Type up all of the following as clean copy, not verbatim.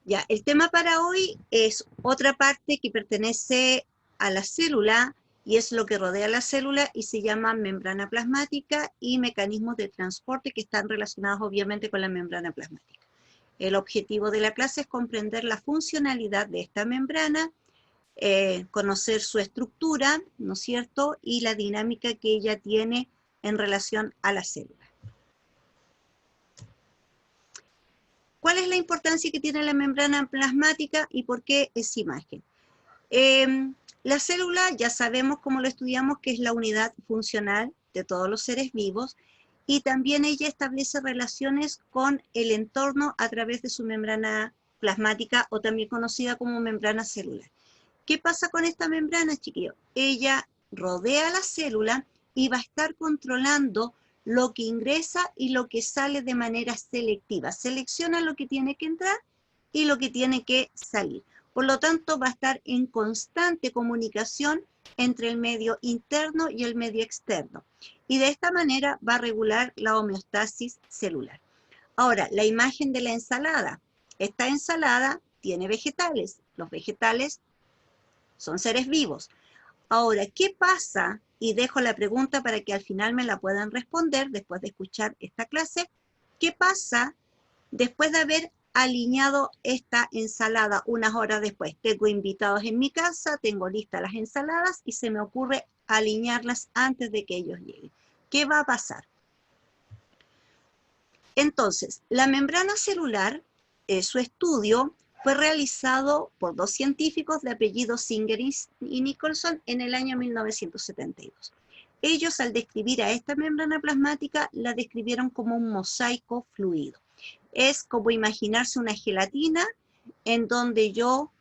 Ya, el tema para hoy es otra parte que pertenece a la célula y es lo que rodea la célula y se llama membrana plasmática y mecanismos de transporte que están relacionados obviamente con la membrana plasmática. El objetivo de la clase es comprender la funcionalidad de esta membrana, conocer su estructura, ¿no es cierto?, y la dinámica que ella tiene en relación a la célula. ¿Cuál es la importancia que tiene la membrana plasmática y por qué esa imagen? La célula, ya sabemos cómo lo estudiamos, que es la unidad funcional de todos los seres vivos, y también ella establece relaciones con el entorno a través de su membrana plasmática, o también conocida como membrana celular. ¿Qué pasa con esta membrana, chiquillos? Ella rodea la célula y va a estar controlando lo que ingresa y lo que sale de manera selectiva. Selecciona lo que tiene que entrar y lo que tiene que salir. Por lo tanto, va a estar en constante comunicación entre el medio interno y el medio externo. Y de esta manera va a regular la homeostasis celular. Ahora, la imagen de la ensalada. Esta ensalada tiene vegetales. Los vegetales son seres vivos. Ahora, ¿qué pasa? Y dejo la pregunta para que al final me la puedan responder después de escuchar esta clase. ¿Qué pasa después de haber alineado esta ensalada unas horas después? Tengo invitados en mi casa, tengo listas las ensaladas y se me ocurre alinearlas antes de que ellos lleguen. ¿Qué va a pasar? Entonces, la membrana celular, su estudio fue realizado por dos científicos de apellido Singer y Nicholson en el año 1972. Ellos, al describir a esta membrana plasmática, la describieron como un mosaico fluido. Es como imaginarse una gelatina en donde yo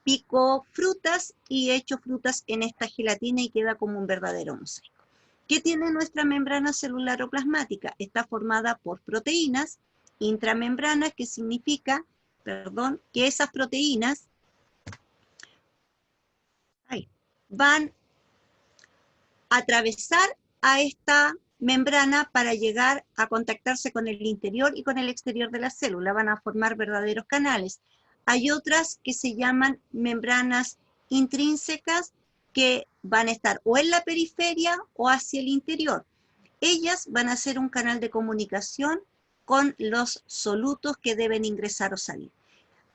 pico frutas y echo frutas en esta gelatina y queda como un verdadero mosaico. ¿Qué tiene nuestra membrana celular o plasmática? Está formada por proteínas intramembranas, que significa, que esas proteínas van a atravesar a esta membrana para llegar a contactarse con el interior y con el exterior de la célula, van a formar verdaderos canales. Hay otras que se llaman membranas intrínsecas que van a estar o en la periferia o hacia el interior. Ellas van a ser un canal de comunicación con los solutos que deben ingresar o salir.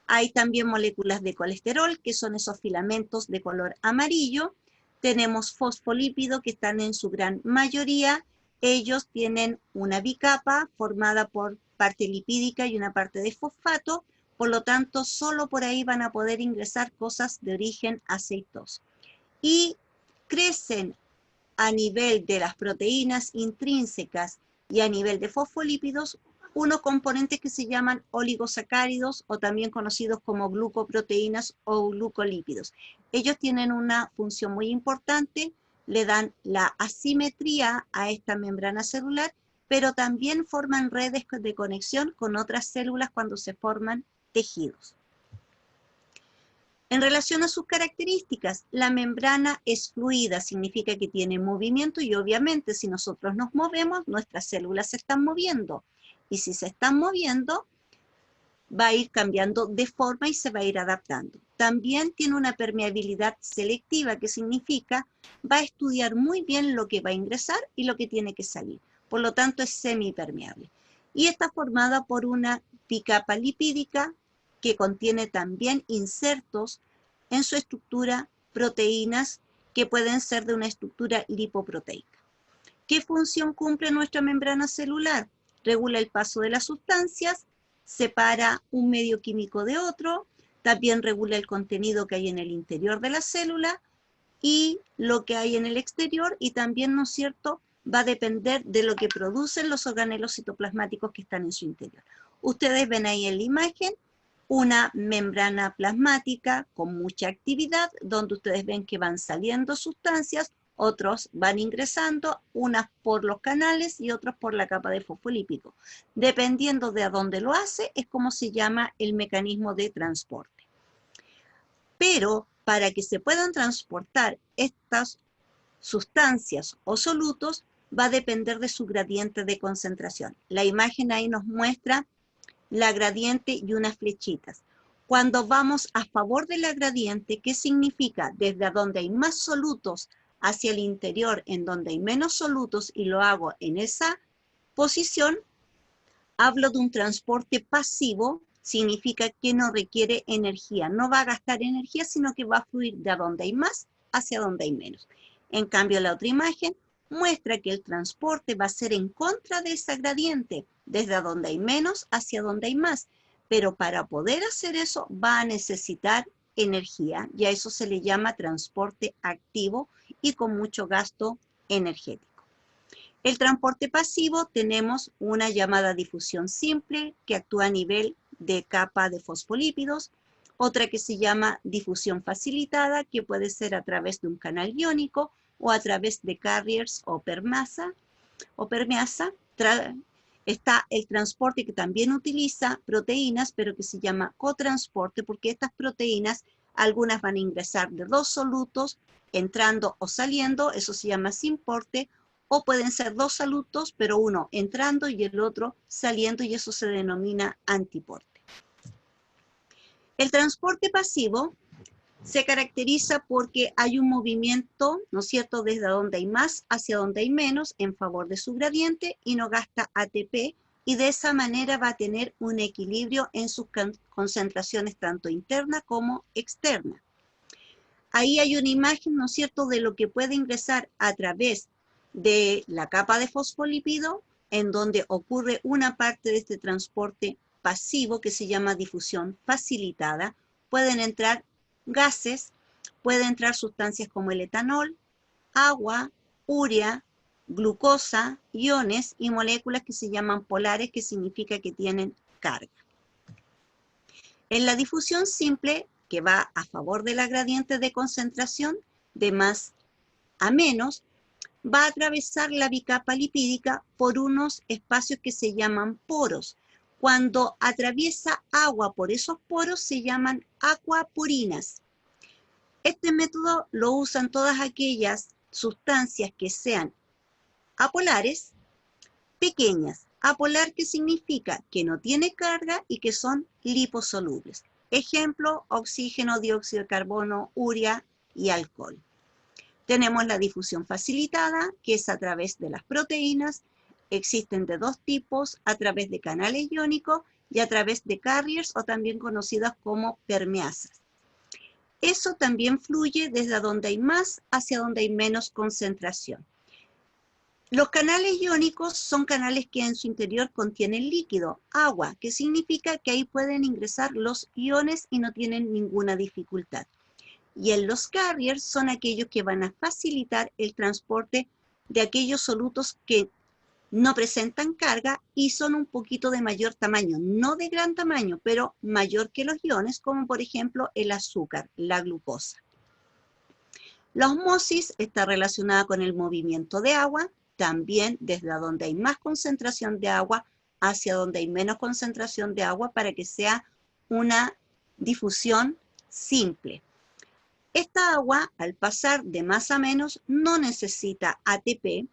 Hay también moléculas de colesterol, que son esos filamentos de color amarillo. Tenemos fosfolípidos, que están en su gran mayoría. Ellos tienen una bicapa formada por parte lipídica y una parte de fosfato. Por lo tanto, solo por ahí van a poder ingresar cosas de origen aceitoso. Y crecen a nivel de las proteínas intrínsecas y a nivel de fosfolípidos unos componentes que se llaman oligosacáridos o también conocidos como glucoproteínas o glucolípidos. Ellos tienen una función muy importante, le dan la asimetría a esta membrana celular, pero también forman redes de conexión con otras células cuando se forman tejidos. En relación a sus características, la membrana es fluida, significa que tiene movimiento y obviamente si nosotros nos movemos, nuestras células se están moviendo. Y si se están moviendo, va a ir cambiando de forma y se va a ir adaptando. También tiene una permeabilidad selectiva, que significa va a estudiar muy bien lo que va a ingresar y lo que tiene que salir. Por lo tanto, es semipermeable. Y está formada por una bicapa lipídica que contiene también insertos en su estructura, proteínas que pueden ser de una estructura lipoproteica. ¿Qué función cumple nuestra membrana celular? Regula el paso de las sustancias, separa un medio químico de otro, también regula el contenido que hay en el interior de la célula y lo que hay en el exterior, y también, ¿no es cierto?, va a depender de lo que producen los organelos citoplasmáticos que están en su interior. Ustedes ven ahí en la imagen una membrana plasmática con mucha actividad, donde ustedes ven que van saliendo sustancias, otros van ingresando, unas por los canales y otros por la capa de fosfolípido. Dependiendo de a dónde lo hace, es como se llama el mecanismo de transporte. Pero para que se puedan transportar estas sustancias o solutos, va a depender de su gradiente de concentración. La imagen ahí nos muestra la gradiente y unas flechitas. Cuando vamos a favor de la gradiente, ¿qué significa? Desde donde hay más solutos hacia el interior, en donde hay menos solutos, y lo hago en esa posición, hablo de un transporte pasivo, significa que no requiere energía, no va a gastar energía, sino que va a fluir de donde hay más hacia donde hay menos. En cambio, la otra imagen muestra que el transporte va a ser en contra de esa gradiente, desde donde hay menos hacia donde hay más. Pero para poder hacer eso va a necesitar energía, y a eso se le llama transporte activo y con mucho gasto energético. El transporte pasivo tenemos una llamada difusión simple que actúa a nivel de capa de fosfolípidos, otra que se llama difusión facilitada, que puede ser a través de un canal iónico o a través de carriers o permeasa. Está el transporte que también utiliza proteínas, pero que se llama cotransporte, porque estas proteínas, algunas van a ingresar de dos solutos, entrando o saliendo, eso se llama synporte, o pueden ser dos solutos, pero uno entrando y el otro saliendo, y eso se denomina antiporte. El transporte pasivo se caracteriza porque hay un movimiento, ¿no es cierto?, desde donde hay más hacia donde hay menos en favor de su gradiente y no gasta ATP, y de esa manera va a tener un equilibrio en sus concentraciones tanto interna como externa. Ahí hay una imagen, ¿no es cierto?, de lo que puede ingresar a través de la capa de fosfolípido, en donde ocurre una parte de este transporte pasivo que se llama difusión facilitada. Pueden entrar gases, pueden entrar sustancias como el etanol, agua, urea, glucosa, iones y moléculas que se llaman polares, que significa que tienen carga. En la difusión simple, que va a favor de la gradiente de concentración, de más a menos, va a atravesar la bicapa lipídica por unos espacios que se llaman poros. Cuando atraviesa agua por esos poros se llaman acuaporinas. Este método lo usan todas aquellas sustancias que sean apolares, pequeñas. Apolar, ¿qué significa? Que no tiene carga y que son liposolubles. Ejemplo, oxígeno, dióxido de carbono, urea y alcohol. Tenemos la difusión facilitada, que es a través de las proteínas. Existen de dos tipos, a través de canales iónicos y a través de carriers, o también conocidas como permeasas. Eso también fluye desde donde hay más hacia donde hay menos concentración. Los canales iónicos son canales que en su interior contienen líquido, agua, que significa que ahí pueden ingresar los iones y no tienen ninguna dificultad. Y en los carriers son aquellos que van a facilitar el transporte de aquellos solutos que no presentan carga y son un poquito de mayor tamaño, no de gran tamaño, pero mayor que los iones, como por ejemplo el azúcar, la glucosa. La ósmosis está relacionada con el movimiento de agua, también desde donde hay más concentración de agua hacia donde hay menos concentración de agua, para que sea una difusión simple. Esta agua, al pasar de más a menos, no necesita ATP,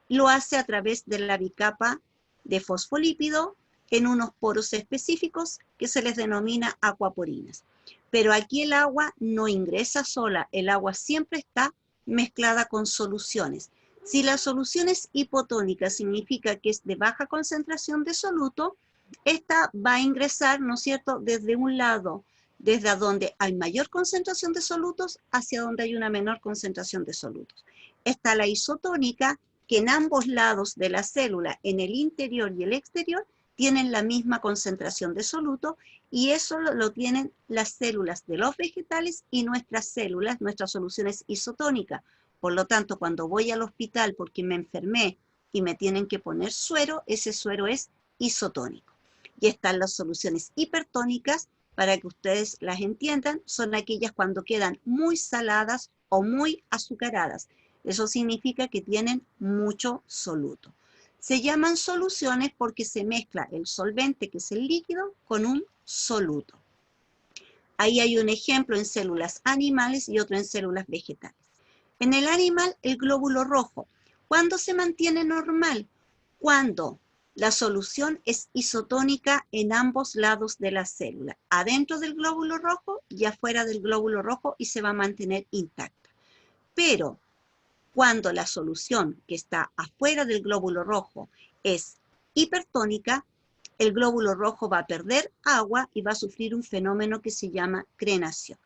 lo hace a través de la bicapa de fosfolípido en unos poros específicos que se les denomina acuaporinas. Pero aquí el agua no ingresa sola, el agua siempre está mezclada con soluciones. Si la solución es hipotónica, significa que es de baja concentración de soluto, esta va a ingresar, ¿no es cierto?, desde un lado, desde donde hay mayor concentración de solutos hacia donde hay una menor concentración de solutos. Está la isotónica, que en ambos lados de la célula, en el interior y el exterior, tienen la misma concentración de soluto, y eso lo tienen las células de los vegetales y nuestras células, nuestra solución es isotónica. Por lo tanto, cuando voy al hospital porque me enfermé y me tienen que poner suero, ese suero es isotónico. Y están las soluciones hipertónicas, para que ustedes las entiendan, son aquellas cuando quedan muy saladas o muy azucaradas. Eso significa que tienen mucho soluto. Se llaman soluciones porque se mezcla el solvente, que es el líquido, con un soluto. Ahí hay un ejemplo en células animales y otro en células vegetales. En el animal, el glóbulo rojo, ¿cuándo se mantiene normal? Cuando la solución es isotónica en ambos lados de la célula, adentro del glóbulo rojo y afuera del glóbulo rojo, y se va a mantener intacta. Pero cuando la solución que está afuera del glóbulo rojo es hipertónica, el glóbulo rojo va a perder agua y va a sufrir un fenómeno que se llama crenación.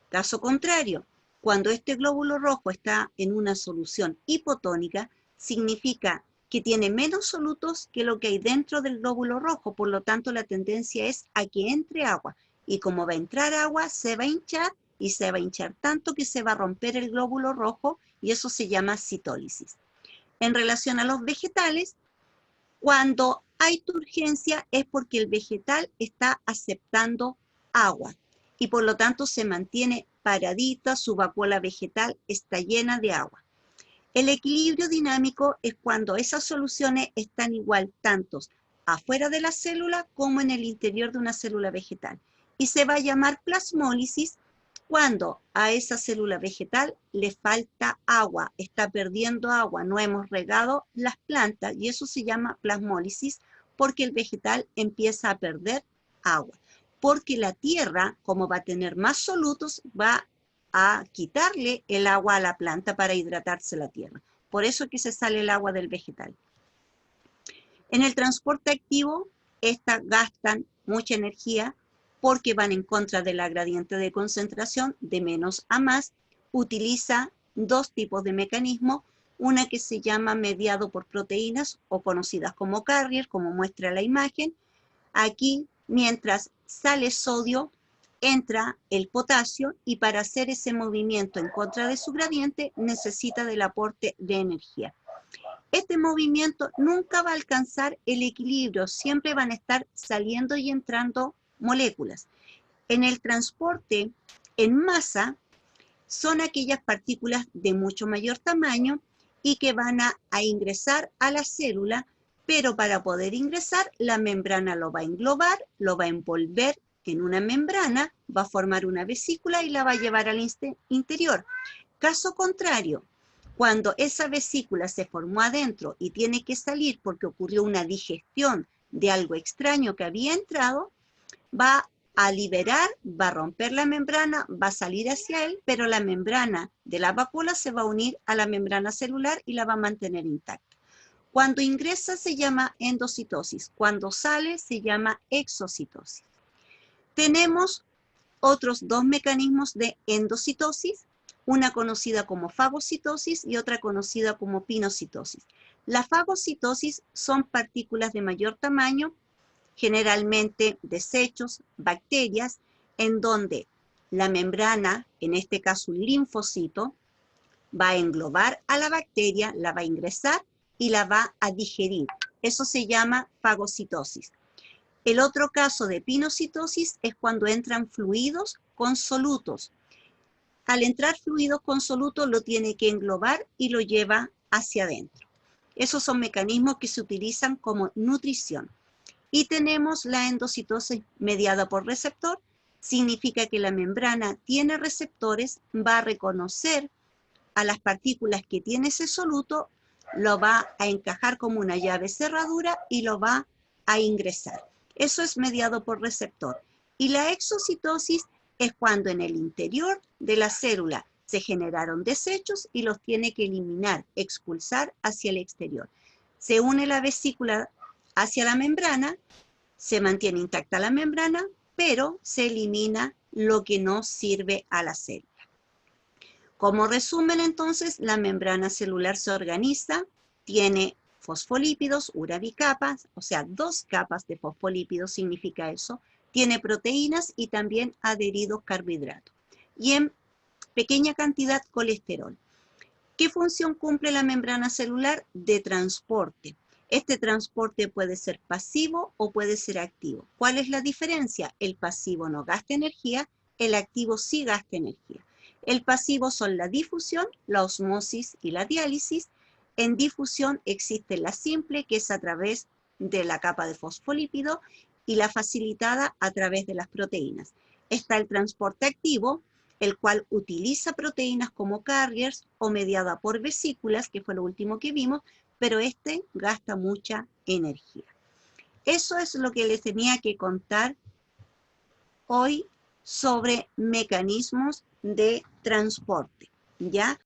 Caso contrario, cuando este glóbulo rojo está en una solución hipotónica, significa que tiene menos solutos que lo que hay dentro del glóbulo rojo, por lo tanto la tendencia es a que entre agua, y como va a entrar agua, se va a hinchar, y se va a hinchar tanto que se va a romper el glóbulo rojo, y eso se llama citólisis. En relación a los vegetales, cuando hay turgencia es porque el vegetal está aceptando agua y por lo tanto se mantiene paradita, su vacuola vegetal está llena de agua. El equilibrio dinámico es cuando esas soluciones están igual tanto afuera de la célula como en el interior de una célula vegetal. Y se va a llamar plasmólisis cuando a esa célula vegetal le falta agua, está perdiendo agua, no hemos regado las plantas, y eso se llama plasmólisis porque el vegetal empieza a perder agua. Porque la tierra, como va a tener más solutos, va a quitarle el agua a la planta para hidratarse la tierra. Por eso es que se sale el agua del vegetal. En el transporte activo, estas gastan mucha energía porque van en contra de la gradiente de concentración de menos a más. Utiliza dos tipos de mecanismos, una que se llama mediado por proteínas o conocidas como carrier, como muestra la imagen. Aquí, mientras sale sodio, entra el potasio, y para hacer ese movimiento en contra de su gradiente necesita del aporte de energía. Este movimiento nunca va a alcanzar el equilibrio, siempre van a estar saliendo y entrando moléculas. En el transporte en masa son aquellas partículas de mucho mayor tamaño y que van a ingresar a la célula, pero para poder ingresar la membrana lo va a englobar, lo va a envolver en una membrana, va a formar una vesícula y la va a llevar al interior. Caso contrario, cuando esa vesícula se formó adentro y tiene que salir porque ocurrió una digestión de algo extraño que había entrado, va a liberar, va a romper la membrana, va a salir hacia él, pero la membrana de la vacuola se va a unir a la membrana celular y la va a mantener intacta. Cuando ingresa se llama endocitosis, cuando sale se llama exocitosis. Tenemos otros dos mecanismos de endocitosis, una conocida como fagocitosis y otra conocida como pinocitosis. La fagocitosis son partículas de mayor tamaño, generalmente desechos, bacterias, en donde la membrana, en este caso un linfocito, va a englobar a la bacteria, la va a ingresar y la va a digerir. Eso se llama fagocitosis. El otro caso de pinocitosis es cuando entran fluidos con solutos. Al entrar fluidos con solutos lo tiene que englobar y lo lleva hacia adentro. Esos son mecanismos que se utilizan como nutrición. Y tenemos la endocitosis mediada por receptor. Significa que la membrana tiene receptores, va a reconocer a las partículas que tiene ese soluto, lo va a encajar como una llave cerradura y lo va a ingresar. Eso es mediado por receptor. Y la exocitosis es cuando en el interior de la célula se generaron desechos y los tiene que eliminar, expulsar hacia el exterior. Se une la vesícula hacia la membrana, se mantiene intacta la membrana, pero se elimina lo que no sirve a la célula. Como resumen, entonces, la membrana celular se organiza, tiene fosfolípidos, urabicapas, o sea, 2 capas de fosfolípidos significa eso, tiene proteínas y también adheridos carbohidratos. Y en pequeña cantidad colesterol. ¿Qué función cumple la membrana celular? De transporte. Este transporte puede ser pasivo o puede ser activo. ¿Cuál es la diferencia? El pasivo no gasta energía, el activo sí gasta energía. El pasivo son la difusión, la osmosis y la diálisis. En difusión existe la simple, que es a través de la capa de fosfolípido, y la facilitada a través de las proteínas. Está el transporte activo, el cual utiliza proteínas como carriers o mediada por vesículas, que fue lo último que vimos, pero este gasta mucha energía. Eso es lo que les tenía que contar hoy sobre mecanismos de transporte, ¿ya?